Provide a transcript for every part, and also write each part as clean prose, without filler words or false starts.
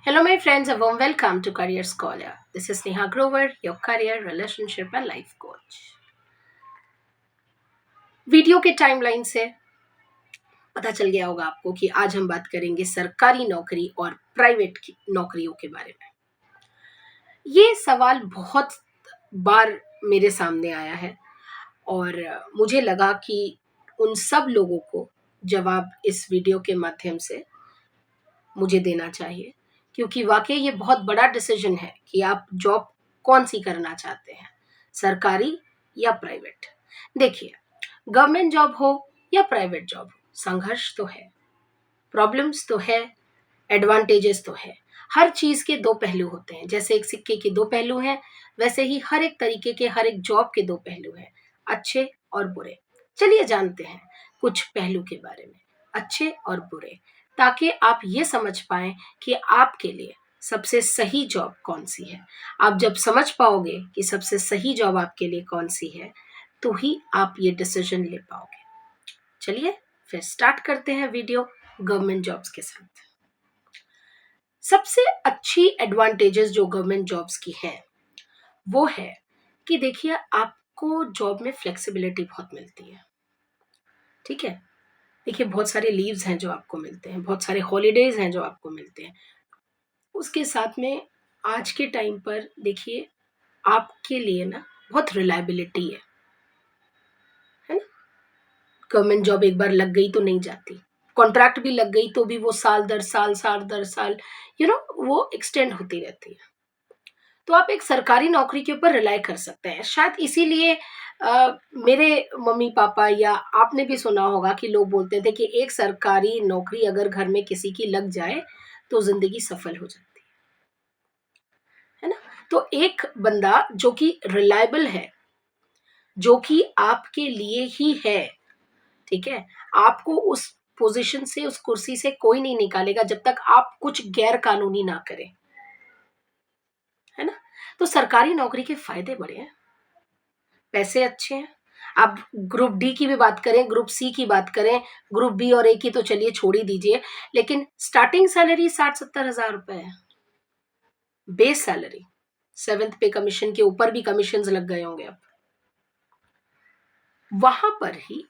Hello, my friends. A warm welcome to Career Scholar. This is Neha Grover, your career, relationship and life coach. Video के timeline से पता चल गया होगा आपको कि आज हम बात करेंगे सरकारी नौकरी और प्राइवेट की नौकरियों के बारे में। ये सवाल बहुत बार मेरे सामने आया है और मुझे लगा कि उन सब लोगों को जवाब इस वीडियो के माध्यम से मुझे देना चाहिए, क्योंकि वाकई ये बहुत बड़ा डिसीजन है कि आप जॉब कौन सी करना चाहते हैं, सरकारी या प्राइवेट। देखिए, गवर्नमेंट जॉब हो या प्राइवेट जॉब हो, संघर्ष तो है, प्रॉब्लम्स तो है, एडवांटेजेस तो है। हर चीज के दो पहलू होते हैं। जैसे एक सिक्के के दो पहलू हैं, वैसे ही हर एक तरीके के हर एक जॉब के दो पहलू हैं, अच्छे और बुरे। चलिए जानते हैं कुछ पहलू के बारे में, अच्छे और बुरे, ताकि आप ये समझ पाएं कि आपके लिए सबसे सही जॉब कौन सी है। आप जब समझ पाओगे कि सबसे सही जॉब आपके लिए कौन सी है, तो ही आप ये डिसीजन ले पाओगे। चलिए फिर स्टार्ट करते हैं वीडियो गवर्नमेंट जॉब्स के साथ। सबसे अच्छी एडवांटेजेस जो गवर्नमेंट जॉब्स की हैं वो है कि देखिए, आपको जॉब में फ्लेक्सिबिलिटी बहुत मिलती है। ठीक है, देखिए बहुत सारे लीव्स हैं जो आपको मिलते हैं, बहुत सारे हॉलीडेज हैं जो आपको मिलते हैं। उसके साथ में आज के टाइम पर देखिए, आपके लिए ना बहुत रिलायबिलिटी है ना। गवर्नमेंट जॉब एक बार लग गई तो नहीं जाती, कॉन्ट्रैक्ट भी लग गई तो भी वो साल दर साल, साल दर साल, वो एक्सटेंड होती रहती है। तो आप एक सरकारी नौकरी के ऊपर रिलाई कर सकते हैं। शायद इसीलिए मेरे मम्मी पापा या आपने भी सुना होगा कि लोग बोलते थे कि एक सरकारी नौकरी अगर घर में किसी की लग जाए तो जिंदगी सफल हो जाती है ना। तो एक बंदा जो कि रिलायबल है, जो कि आपके लिए ही है, ठीक है, आपको उस पोजीशन से, उस कुर्सी से कोई नहीं निकालेगा जब तक आप कुछ गैर कानूनी ना करें, है ना। तो सरकारी नौकरी के फायदे बड़े हैं, पैसे अच्छे हैं। आप ग्रुप डी की भी बात करें, ग्रुप सी की बात करें, ग्रुप बी और ए की तो चलिए छोड़ ही दीजिए, लेकिन स्टार्टिंग सैलरी 60-70 हज़ार रुपए है, बेस सैलरी। सेवेंथ पे कमीशन के ऊपर भी कमीशन लग गए होंगे अब। वहां पर ही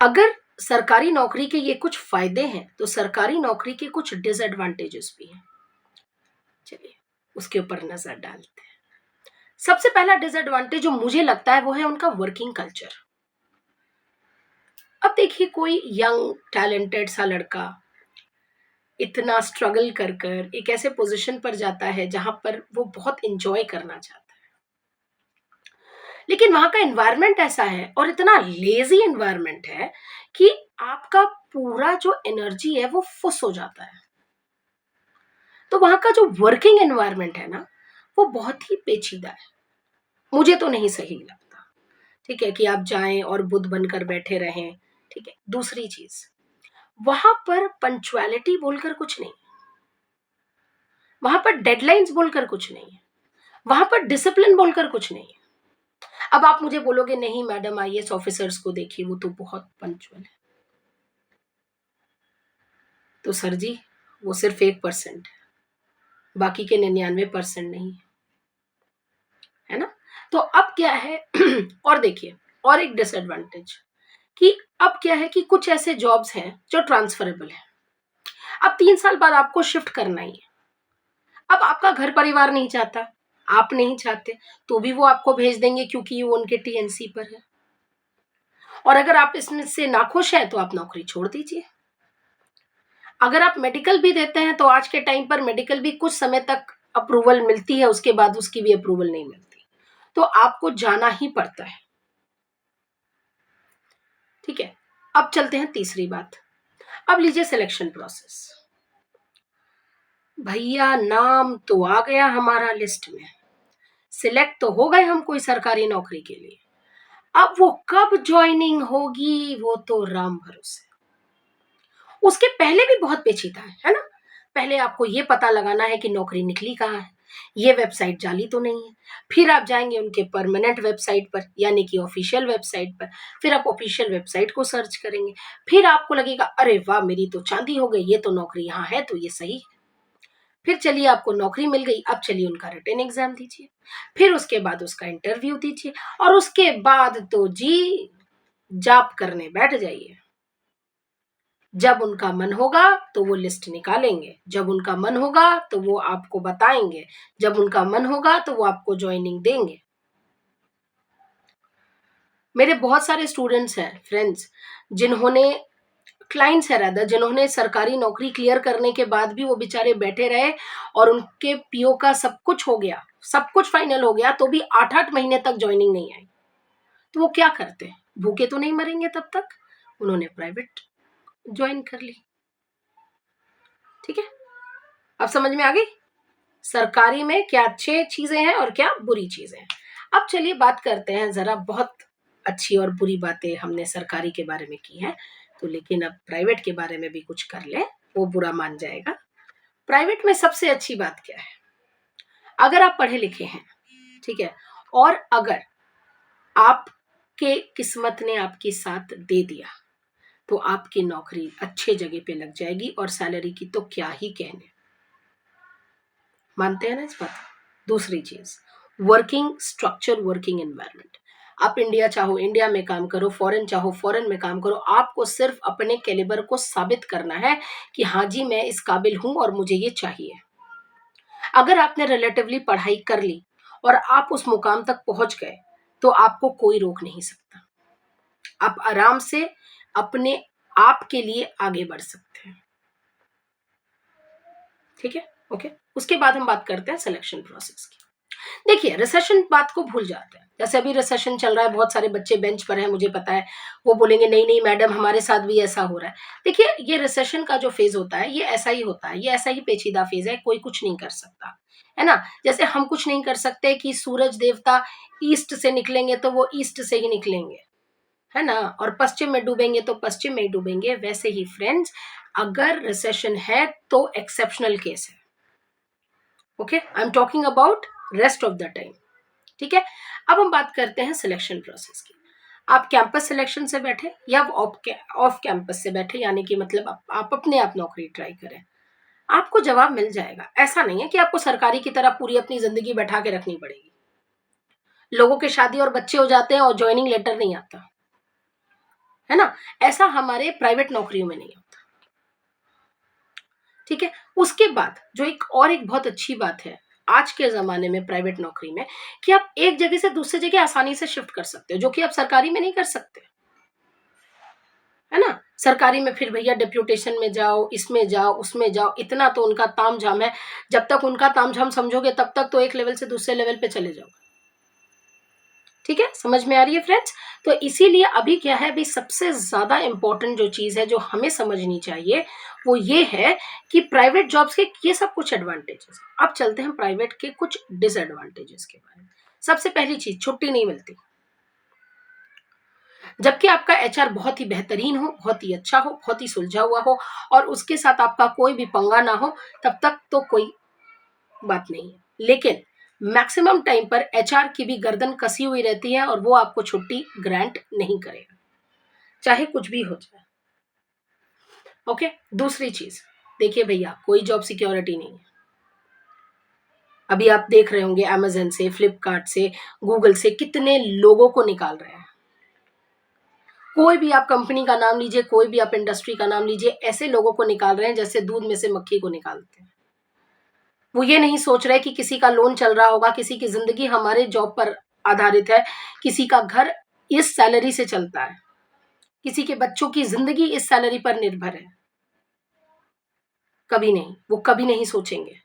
अगर सरकारी नौकरी के ये कुछ फायदे हैं, तो सरकारी नौकरी के कुछ डिसएडवांटेजेस भी हैं। चलिए उसके ऊपर नजर डालते हैं। सबसे पहला डिसएडवांटेज जो मुझे लगता है वो है उनका वर्किंग कल्चर। अब देखिए, कोई यंग टैलेंटेड सा लड़का इतना स्ट्रगल कर कर एक ऐसे पोजीशन पर जाता है जहां पर वो बहुत इंजॉय करना चाहता है, लेकिन वहां का एनवायरनमेंट ऐसा है और इतना लेजी एनवायरनमेंट है कि आपका पूरा जो एनर्जी है वो फुस हो जाता है। तो वहां का जो वर्किंग एनवायरनमेंट है ना, वो बहुत ही पेचीदा है, मुझे तो नहीं सही लगता। ठीक है कि आप जाएं और बुद्ध बनकर बैठे रहें। ठीक है, दूसरी चीज, वहां पर पंक्चुअलिटी बोलकर कुछ नहीं, वहां पर डेडलाइंस बोलकर कुछ नहीं है, वहां पर डिसिप्लिन बोलकर कुछ नहीं है। अब आप मुझे बोलोगे नहीं मैडम, आईएएस ऑफिसर्स को देखिए वो तो बहुत पंक्चुअल है। तो सर जी, वो सिर्फ 1% है, बाकी के 99% नहीं है ना। तो अब क्या है और देखिए, और एक डिसएडवांटेज कि अब क्या है कि कुछ ऐसे जॉब्स हैं जो ट्रांसफरेबल है। अब 3 साल बाद आपको शिफ्ट करना ही है। अब आपका घर परिवार नहीं चाहता, आप नहीं चाहते, तो भी वो आपको भेज देंगे क्योंकि वो उनके टीएनसी पर है। और अगर आप इसमें से नाखुश हैं तो आप नौकरी छोड़ दीजिए। अगर आप मेडिकल भी देते हैं तो आज के टाइम पर मेडिकल भी कुछ समय तक अप्रूवल मिलती है, उसके बाद उसकी भी अप्रूवल नहीं मिलती, तो आपको जाना ही पड़ता है। ठीक है, अब चलते हैं तीसरी बात। अब लीजिए सिलेक्शन प्रोसेस। भैया नाम तो आ गया हमारा लिस्ट में, सिलेक्ट तो हो गए हम कोई सरकारी नौकरी के लिए। अब वो कब ज्वाइनिंग होगी वो तो राम भरोसे। उसके पहले भी बहुत पेचीदा है ना। पहले आपको ये पता लगाना है कि नौकरी निकली कहाँ है, ये वेबसाइट जाली तो नहीं है। फिर आप जाएंगे उनके परमानेंट वेबसाइट पर, यानी कि ऑफिशियल वेबसाइट पर। फिर आप ऑफिशियल वेबसाइट को सर्च करेंगे, फिर आपको लगेगा अरे वाह मेरी तो चांदी हो गई, ये तो नौकरी यहाँ है तो ये सही है। फिर चलिए आपको नौकरी मिल गई, अब चलिए उनका रिटन एग्जाम दीजिए, फिर उसके बाद उसका इंटरव्यू दीजिए, और उसके बाद तो जी जाप करने बैठ जाइए। जब उनका मन होगा तो वो लिस्ट निकालेंगे, जब उनका मन होगा तो वो आपको बताएंगे, जब उनका मन होगा तो वो आपको ज्वाइनिंग देंगे। मेरे बहुत सारे स्टूडेंट्स हैं फ्रेंड्स, जिन्होंने क्लाइंट्स है रादर, जिन्होंने सरकारी नौकरी क्लियर करने के बाद भी वो बेचारे बैठे रहे और उनके पीओ का सब कुछ हो गया, सब कुछ फाइनल हो गया, तो भी 8-8 महीने तक ज्वाइनिंग नहीं आई। तो वो क्या करते हैं, भूखे तो नहीं मरेंगे तब तक, उन्होंने प्राइवेट ज्वाइन कर ली। ठीक है, अब समझ में आ गई सरकारी में क्या अच्छे चीजें हैं और क्या बुरी चीजें हैं। अब चलिए बात करते हैं जरा, बहुत अच्छी और बुरी बातें हमने सरकारी के बारे में की हैं, तो लेकिन अब प्राइवेट के बारे में भी कुछ कर ले, वो बुरा मान जाएगा। प्राइवेट में सबसे अच्छी बात क्या है, अगर आप पढ़े लिखे हैं, ठीक है, और अगर आपके किस्मत ने आपके साथ दे दिया, तो आपकी नौकरी अच्छे जगह पे लग जाएगी, और सैलरी की तो क्या ही कहने। मानते हैं ना इस बात। दूसरी चीज, वर्किंग स्ट्रक्चर, वर्किंग एनवायरनमेंट। आप इंडिया चाहो इंडिया में काम करो, फॉरेन चाहो फॉरेन में काम करो, आपको सिर्फ अपने कैलिबर को साबित करना है कि हाँ जी मैं इस काबिल हूं और मुझे ये चाहिए। अगर आपने रिलेटिवली पढ़ाई कर ली और आप उस मुकाम तक पहुंच गए, तो आपको कोई रोक नहीं सकता। आप आराम से अपने आप के लिए आगे बढ़ सकते हैं। ठीक है, ओके। उसके बाद हम बात करते हैं सिलेक्शन प्रोसेस की। देखिए, रिसेशन बात को भूल जाते हैं, जैसे अभी रिसेशन चल रहा है, बहुत सारे बच्चे बेंच पर हैं, मुझे पता है, वो बोलेंगे नहीं नहीं मैडम हमारे साथ भी ऐसा हो रहा है। देखिए, ये रिसेशन का जो फेज होता है ये ऐसा ही होता है, ये ऐसा ही पेचीदा फेज है, कोई कुछ नहीं कर सकता, है ना। जैसे हम कुछ नहीं कर सकते कि सूरज देवता ईस्ट से निकलेंगे तो वो ईस्ट से ही निकलेंगे, है ना, और पश्चिम में डूबेंगे तो पश्चिम में ही डूबेंगे। वैसे ही फ्रेंड्स, अगर रिसेशन है तो एक्सेप्शनल केस है। Okay, I am talking about rest of the time. ठीक है, अब हम बात करते हैं सिलेक्शन प्रोसेस की। आप कैंपस सिलेक्शन से बैठे या ऑफ कैंपस से बैठे, यानी कि मतलब आप अपने आप नौकरी ट्राई करें, आपको जवाब मिल जाएगा। ऐसा नहीं है कि आपको सरकारी की तरह पूरी अपनी जिंदगी बैठा के रखनी पड़ेगी। लोगों के शादी और बच्चे हो जाते हैं और ज्वाइनिंग लेटर नहीं आता, है ना। ऐसा हमारे प्राइवेट नौकरियों में नहीं होता। ठीक है, उसके बाद जो एक बहुत अच्छी बात है आज के ज़माने में प्राइवेट नौकरी में, कि आप एक जगह से दूसरी जगह आसानी से शिफ्ट कर सकते हो, जो कि आप सरकारी में नहीं कर सकते, है ना। सरकारी में फिर भैया डिप्यूटेशन में जाओ, इसमें जाओ, उसमें जाओ, इतना तो उनका तामझाम है। जब तक उनका तामझाम समझोगे तब तक तो एक लेवल से दूसरे लेवल पे चले जाओगे। ठीक है, समझ में आ रही है फ्रेंड्स। तो इसीलिए अभी क्या है, अभी सबसे ज्यादा इंपॉर्टेंट जो चीज है जो हमें समझनी चाहिए वो ये है कि प्राइवेट जॉब्स के ये सब कुछ एडवांटेजेस। अब चलते हैं प्राइवेट के कुछ डिसएडवांटेजेस के बारे में। सबसे पहली चीज, छुट्टी नहीं मिलती। जबकि आपका एचआर बहुत ही बेहतरीन हो, बहुत ही अच्छा हो, बहुत ही सुलझा हुआ हो, और उसके साथ आपका कोई भी पंगा ना हो, तब तक तो कोई बात नहीं है। लेकिन मैक्सिमम टाइम पर एचआर की भी गर्दन कसी हुई रहती है और वो आपको छुट्टी ग्रांट नहीं करेगा, चाहे कुछ भी हो जाए। ओके, दूसरी चीज, देखिए भैया कोई जॉब सिक्योरिटी नहीं है। अभी आप देख रहे होंगे अमेजन से, फ्लिपकार्ट से, गूगल से कितने लोगों को निकाल रहे हैं। कोई भी आप कंपनी का नाम लीजिए, कोई भी आप इंडस्ट्री का नाम लीजिए, ऐसे लोगों को निकाल रहे हैं जैसे दूध में से मक्खी को निकालते हैं। वो ये नहीं सोच रहे कि किसी का लोन चल रहा होगा, किसी की जिंदगी हमारे जॉब पर आधारित है, किसी का घर इस सैलरी से चलता है, किसी के बच्चों की जिंदगी इस सैलरी पर निर्भर है। कभी नहीं, वो कभी नहीं सोचेंगे।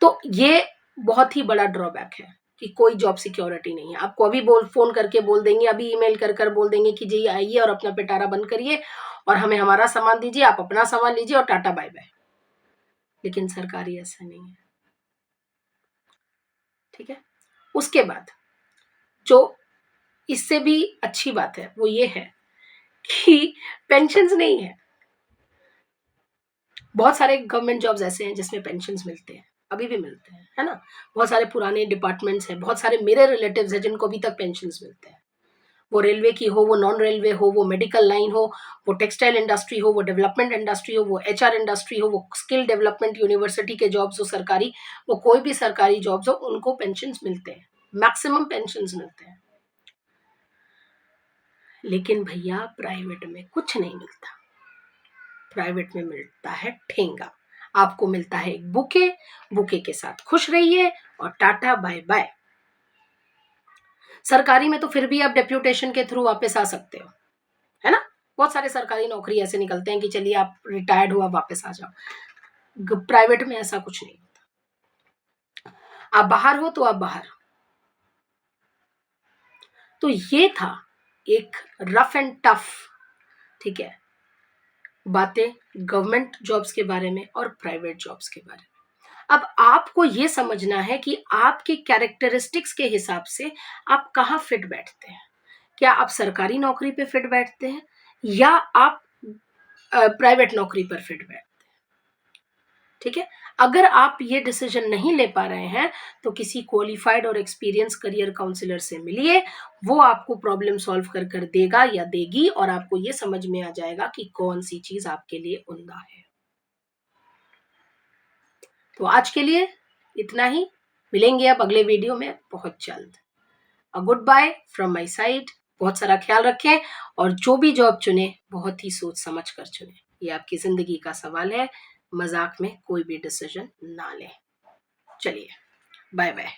तो ये बहुत ही बड़ा ड्रॉबैक है कि कोई जॉब सिक्योरिटी नहीं है। आपको अभी फोन करके बोल देंगे, अभी ईमेल कर बोल देंगे कि जी आइए और अपना पिटारा बंद करिए और हमें हमारा सामान दीजिए, आप अपना सामान लीजिए और टाटा बाय बाय। लेकिन सरकारी ऐसा नहीं है। ठीक है, उसके बाद जो इससे भी अच्छी बात है वो ये है कि पेंशन्स नहीं है। बहुत सारे गवर्नमेंट जॉब्स ऐसे हैं जिसमें पेंशन्स मिलते हैं, अभी भी मिलते हैं, है ना। बहुत सारे पुराने डिपार्टमेंट्स हैं, बहुत सारे मेरे रिलेटिव्स हैं जिनको अभी तक पेंशन्स मिलते हैं। वो रेलवे की हो, वो नॉन रेलवे हो, वो मेडिकल लाइन हो, वो टेक्सटाइल इंडस्ट्री हो, वो डेवलपमेंट इंडस्ट्री हो, वो एचआर इंडस्ट्री हो, वो स्किल डेवलपमेंट यूनिवर्सिटी के जॉब्स हो सरकारी, वो कोई भी सरकारी जॉब्स हो, उनको पेंशन मिलते हैं, मैक्सिमम पेंशन मिलते हैं। लेकिन भैया प्राइवेट में कुछ नहीं मिलता। प्राइवेट में मिलता है ठेंगा। आपको मिलता है एक बुके, बुके के साथ खुश रहिए और टाटा बाय बाय। सरकारी में तो फिर भी आप डेप्यूटेशन के थ्रू वापस आ सकते हो, है ना। बहुत सारे सरकारी नौकरी ऐसे निकलते हैं कि चलिए आप रिटायर्ड हुआ वापस आ जाओ। प्राइवेट में ऐसा कुछ नहीं होता। आप बाहर हो तो आप बाहर। तो ये था एक रफ एंड टफ, ठीक है, बातें गवर्नमेंट जॉब्स के बारे में और प्राइवेट जॉब्स के बारे में। अब आपको ये समझना है कि आपके कैरेक्टरिस्टिक्स के हिसाब से आप कहाँ फिट बैठते हैं। क्या आप सरकारी नौकरी पे फिट बैठते हैं या आप प्राइवेट नौकरी पर फिट बैठते हैं, ठीक है। अगर आप ये डिसीजन नहीं ले पा रहे हैं तो किसी क्वालिफाइड और एक्सपीरियंस करियर काउंसलर से मिलिए। वो आपको प्रॉब्लम सॉल्व कर कर देगा या देगी और आपको ये समझ में आ जाएगा कि कौन सी चीज आपके लिए उम्दा है। तो आज के लिए इतना ही। मिलेंगे अब अगले वीडियो में बहुत जल्द। A goodbye from my side. बहुत सारा ख्याल रखें और जो भी जॉब चुने बहुत ही सोच समझ कर चुने। ये आपकी जिंदगी का सवाल है, मजाक में कोई भी डिसीजन ना लें। चलिए, बाय बाय।